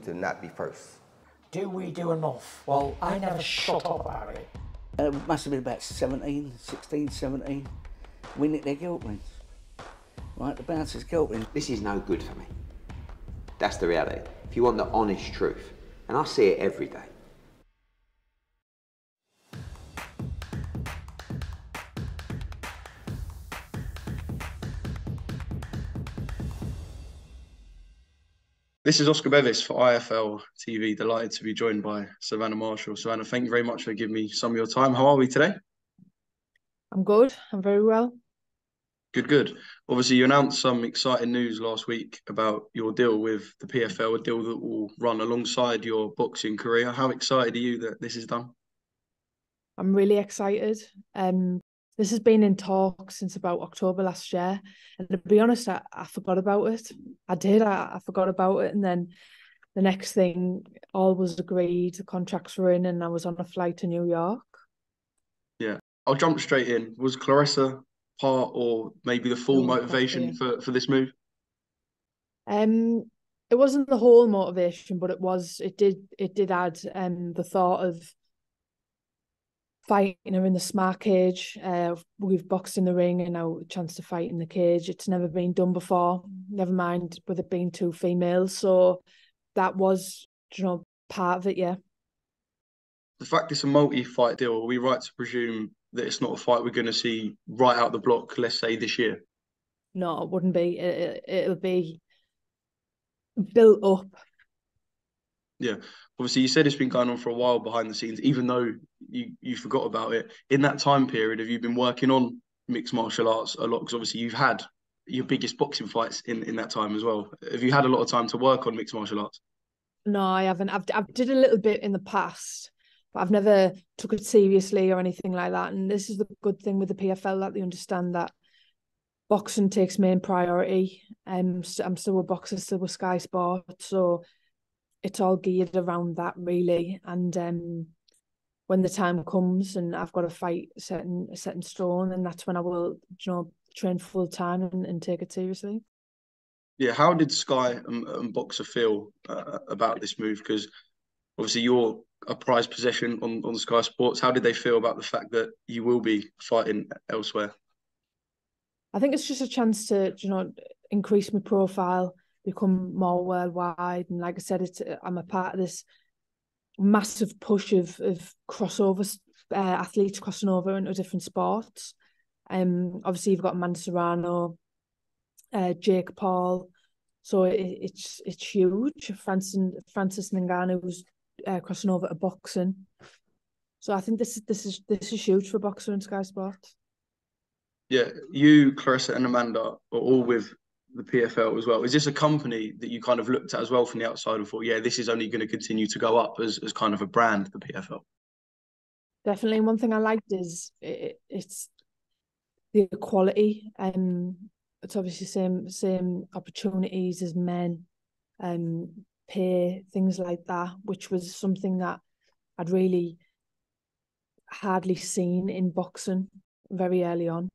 choose to not be first? Do we do enough? Well, I never shut up about it. It must have been about 16, 17. We nicked their guilt rings. Right, the bouncers' guilt rings. This is no good for me. That's the reality. If you want the honest truth, and I see it every day. This is Oscar Bevis for IFL TV. Delighted to be joined by Savannah Marshall. Savannah, thank you very much for giving me some of your time. How are we today? I'm good. I'm very well. Good, good. Obviously, you announced some exciting news last week about your deal with the PFL, a deal that will run alongside your boxing career. How excited are you that this is done? I'm really excited. This has been in talk since about October last year. And to be honest, I forgot about it. I did. I forgot about it. And then the next thing, all was agreed. The contracts were in and I was on a flight to New York. Yeah. I'll jump straight in. Was Claressa part or maybe the full motivation for this move? It wasn't the whole motivation, but it did add the thought of fighting her in the smart cage. We've boxed in the ring and now a chance to fight in the cage. It's never been done before, never mind with it being two females. So that was, part of it, yeah. The fact it's a multi-fight deal, are we right to presume that it's not a fight we're going to see right out the block, let's say, this year? No, it wouldn't be. It'll be built up. Yeah. Obviously, you said it's been going on for a while behind the scenes, even though you forgot about it. In that time period, have you been working on mixed martial arts a lot? Because obviously you've had your biggest boxing fights in that time as well. Have you had a lot of time to work on mixed martial arts? No, I haven't. I've did a little bit in the past, but I've never took it seriously or anything like that. And this is the good thing with the PFL, that they understand that boxing takes main priority. I'm still a boxer, still with Sky Sports, so it's all geared around that really. And when the time comes and I've got a fight set in stone, and that's when I will, train full time and take it seriously. Yeah, how did Sky and Boxer feel about this move? Because obviously you're a prized possession on Sky Sports. How did they feel about the fact that you will be fighting elsewhere? I think it's just a chance to, increase my profile, become more worldwide. And like I said, I'm a part of this massive push of crossovers, athletes crossing over into different sports. Obviously you've got Man Serrano, Jake Paul, so it's huge. Francis Ngannou's crossing over to boxing, so I think this is huge for boxer and Sky Sports. Yeah, you, Claressa, and Amanda are all with the PFL as well. Is this a company that you kind of looked at as well from the outside and thought, yeah, this is only going to continue to go up as kind of a brand, the PFL? Definitely. One thing I liked is it's the equality. It's obviously same opportunities as men, pay, things like that, which was something that I'd really hardly seen in boxing very early on.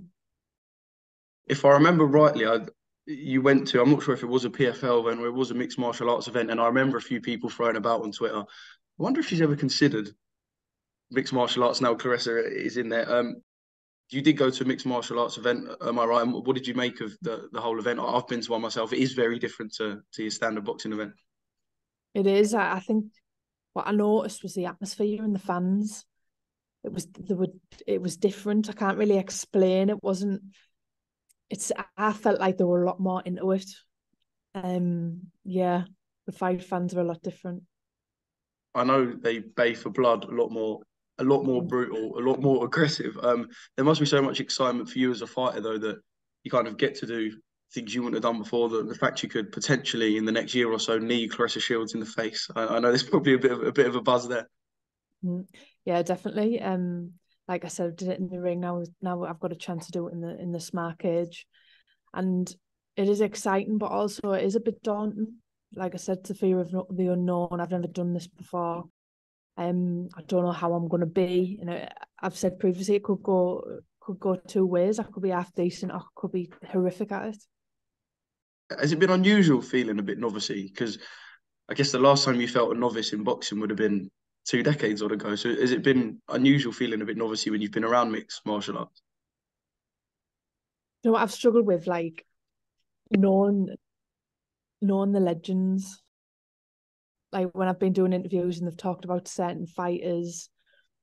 If I remember rightly, you went to, I'm not sure if it was a PFL event or it was a mixed martial arts event, and I remember a few people throwing about on Twitter. I wonder if she's ever considered mixed martial arts now. Claressa is in there. You did go to a mixed martial arts event, am I right? And what did you make of the whole event? I've been to one myself. It is very different to your standard boxing event. It is. I think what I noticed was the atmosphere and the fans. It was different. I can't really explain. It wasn't. I felt like they were a lot more into it. Yeah, the fight fans are a lot different. I know they bay for blood a lot more brutal, a lot more aggressive. There must be so much excitement for you as a fighter, though, that you kind of get to do things you wouldn't have done before. The fact you could potentially in the next year or so knee Claressa Sheilds in the face. I know there's probably a bit of a buzz there. Yeah, definitely. Like I said, I did it in the ring. Now I've got a chance to do it in the smart cage, and it is exciting, but also it is a bit daunting. Like I said, the fear of the unknown. I've never done this before. I don't know how I'm going to be. I've said previously it could go two ways. I could be half decent, or I could be horrific at it. Has it been unusual feeling a bit novice-y? Because I guess the last time you felt a novice in boxing would have been 2 decades ago. So has it been unusual feeling a bit novice when you've been around mixed martial arts? You know what I've struggled with, like knowing the legends. Like when I've been doing interviews and they've talked about certain fighters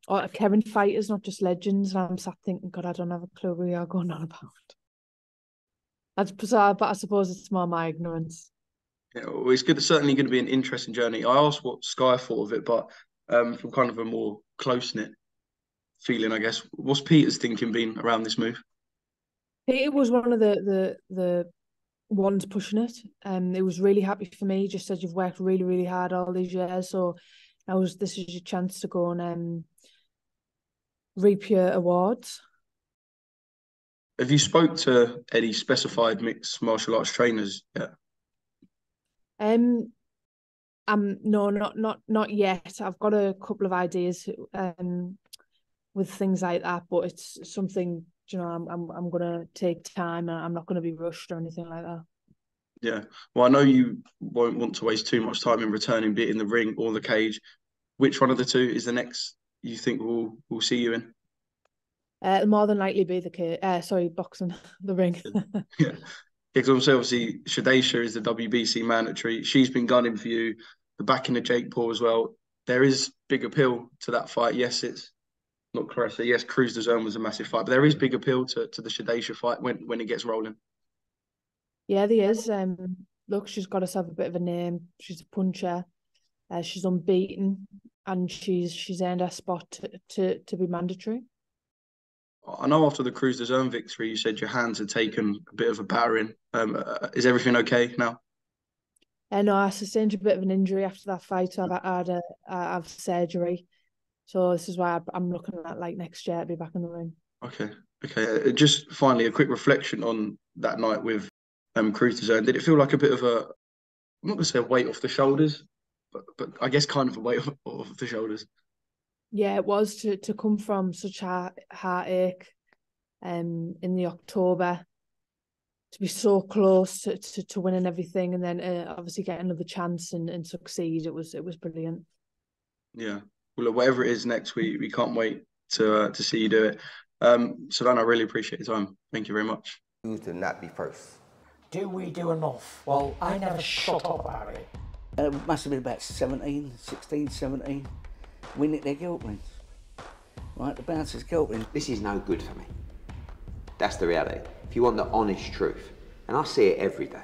or current fighters, not just legends, and I'm sat thinking, God, I don't have a clue what you're going on about. That's bizarre, but I suppose it's more my ignorance. Yeah, well, it's good. It's certainly going to be an interesting journey. I asked what Sky thought of it, but from kind of a more close knit feeling, I guess. What's Peter's thinking been around this move? Peter was one of the ones pushing it. It was really happy for me. He just said you've worked really, really hard all these years, so this is your chance to go and reap your awards. Have you spoke to any specified mixed martial arts trainers yet? No, not yet. I've got a couple of ideas with things like that, but it's something, you know, I'm gonna take time and I'm not gonna be rushed or anything like that. Yeah. Well, I know you won't want to waste too much time in returning, be it in the ring or the cage. Which one of the two is the next you think we'll see you in? It'll more than likely be boxing, the ring. Yeah. Because obviously Shadesha is the WBC mandatory. She's been gunning for you. The backing of Jake Paul as well. There is big appeal to that fight. Yes, it's not Claressa. Yes, Cruz de Zone was a massive fight, but there is big appeal to the Shadesha fight when it gets rolling. Yeah, there is. Look, she's got herself a bit of a name. She's a puncher. She's unbeaten, and she's earned her spot to be mandatory. I know after the Cruz de Zone victory, you said your hands had taken a bit of a battering. Is everything okay now? No, I sustained a bit of an injury after that fight, so I've had surgery. So this is why I'm looking at like next year to be back in the ring. Okay. Just finally, a quick reflection on that night with Cruz de Zone. Did it feel like a bit of a, I'm not going to say a weight off the shoulders, but I guess kind of a weight off the shoulders? Yeah, it was to come from such heartache in the October, to be so close to winning everything, and then obviously get another chance and succeed. It was brilliant. Yeah. Well, look, whatever it is next, we can't wait to see you do it. Savannah, I really appreciate your time. Thank you very much. To not be first. Do we do enough? Well, I never shut up about it. It must have been about 16, 17. We nicked their guilt rings. Right, the bouncer's guilt ring. This is no good for me. That's the reality. If you want the honest truth, and I see it every day,